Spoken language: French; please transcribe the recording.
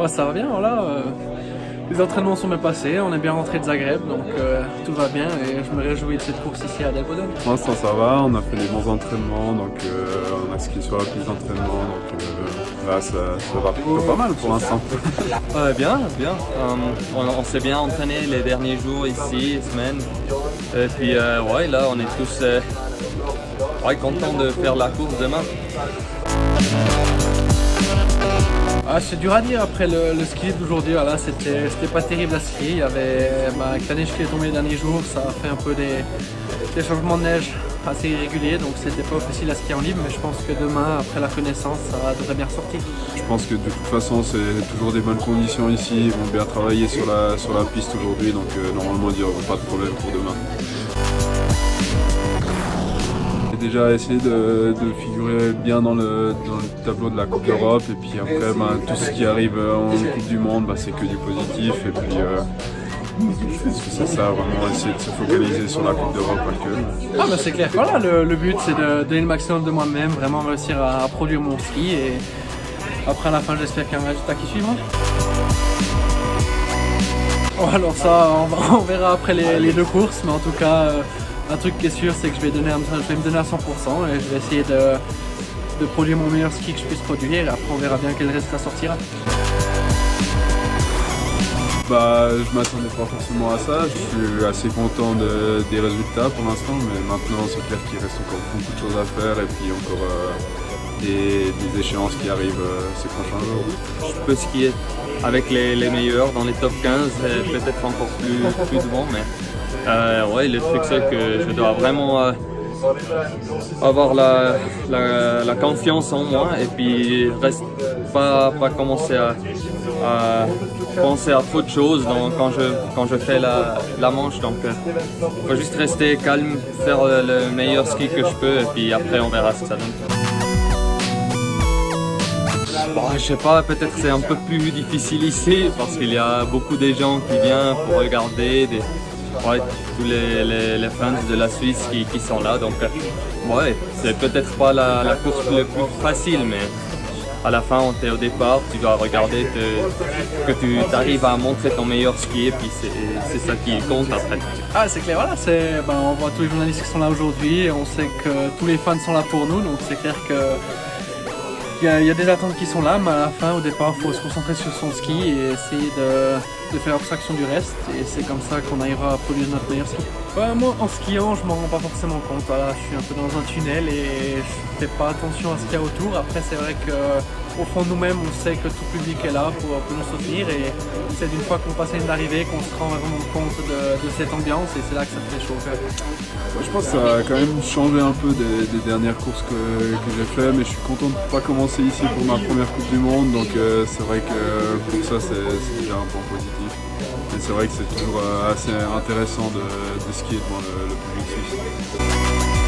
Ouais, ça va bien, voilà. Les entraînements sont bien passés, on est bien rentré de Zagreb, donc tout va bien et je me réjouis de cette course ici à Del Boden. Pour l'instant ça va, on a fait des bons entraînements, donc on a skié sur la piste d'entraînement, donc là ça va plutôt pas mal pour l'instant. Bien. On s'est bien entraîné les derniers jours ici, semaines. Et puis ouais, là on est tous contents de faire la course demain. Ah, c'est dur à dire après le ski d'aujourd'hui, voilà, c'était pas terrible à skier. Il y avait avec la neige qui est tombée les derniers jours, ça a fait un peu des changements de neige assez irréguliers, donc c'était pas facile à skier en libre, mais je pense que demain, après la connaissance, ça devrait bien ressortir. Je pense que de toute façon c'est toujours des bonnes conditions ici, ils vont bien travailler sur la piste aujourd'hui, donc normalement il n'y aura pas de problème pour demain. J'ai déjà essayé de figurer bien dans le tableau de la Coupe d'Europe et puis après tout ce qui arrive en Coupe du Monde c'est que du positif et puis je pense que c'est ça, vraiment essayer de se focaliser sur la Coupe d'Europe actuelle. Ah bah c'est clair, voilà, le but c'est de donner le maximum de moi-même, vraiment réussir à produire mon ski et après à la fin j'espère qu'il y a un résultat qui suivra. Bon, alors ça on verra après les deux courses, mais en tout cas un truc qui est sûr c'est que je vais me donner à 100% et je vais essayer de produire mon meilleur ski que je puisse produire et après on verra bien quel résultat sortira. Je m'attendais pas forcément à ça, je suis assez content des résultats pour l'instant, mais maintenant c'est clair qu'il reste encore beaucoup de choses à faire et puis encore des échéances qui arrivent ces prochains jours. Je peux skier avec les meilleurs dans les top 15, peut-être encore plus devant, mais ouais, le truc c'est que je dois vraiment avoir la confiance en moi et puis pas commencer à penser à trop de choses quand je fais la manche, donc faut juste rester calme, faire le meilleur ski que je peux et puis après on verra ce que ça donne. Bon, je sais pas, peut-être c'est un peu plus difficile ici parce qu'il y a beaucoup de gens qui viennent pour regarder, tous les fans de la Suisse qui sont là, donc ouais, c'est peut-être pas la course le plus facile, mais à la fin, on est au départ, tu dois regarder que tu arrives à montrer ton meilleur ski et puis c'est ça qui compte après. Ah c'est clair, voilà, on voit tous les journalistes qui sont là aujourd'hui et on sait que tous les fans sont là pour nous, donc c'est clair que il y a des attentes qui sont là, mais à la fin, au départ, il faut se concentrer sur son ski et essayer de faire abstraction du reste. Et c'est comme ça qu'on arrivera à produire notre meilleur ski. Moi, en skiant, je m'en rends pas forcément compte. Voilà, je suis un peu dans un tunnel et je fais pas attention à ce qu'il y a autour. Après, c'est vrai qu'au fond de nous-mêmes, on sait que tout le public est là pour nous soutenir. Et c'est une fois qu'on passe la ligne d'arrivée qu'on se rend vraiment compte de cette ambiance et c'est là que ça fait chaud. Je pense que ça a quand même changé un peu des dernières courses que j'ai fait, mais je suis content de ne pas commencer ici pour ma première Coupe du Monde, donc c'est vrai que pour ça c'est déjà un point positif. Et c'est vrai que c'est toujours assez intéressant de skier devant le public suisse.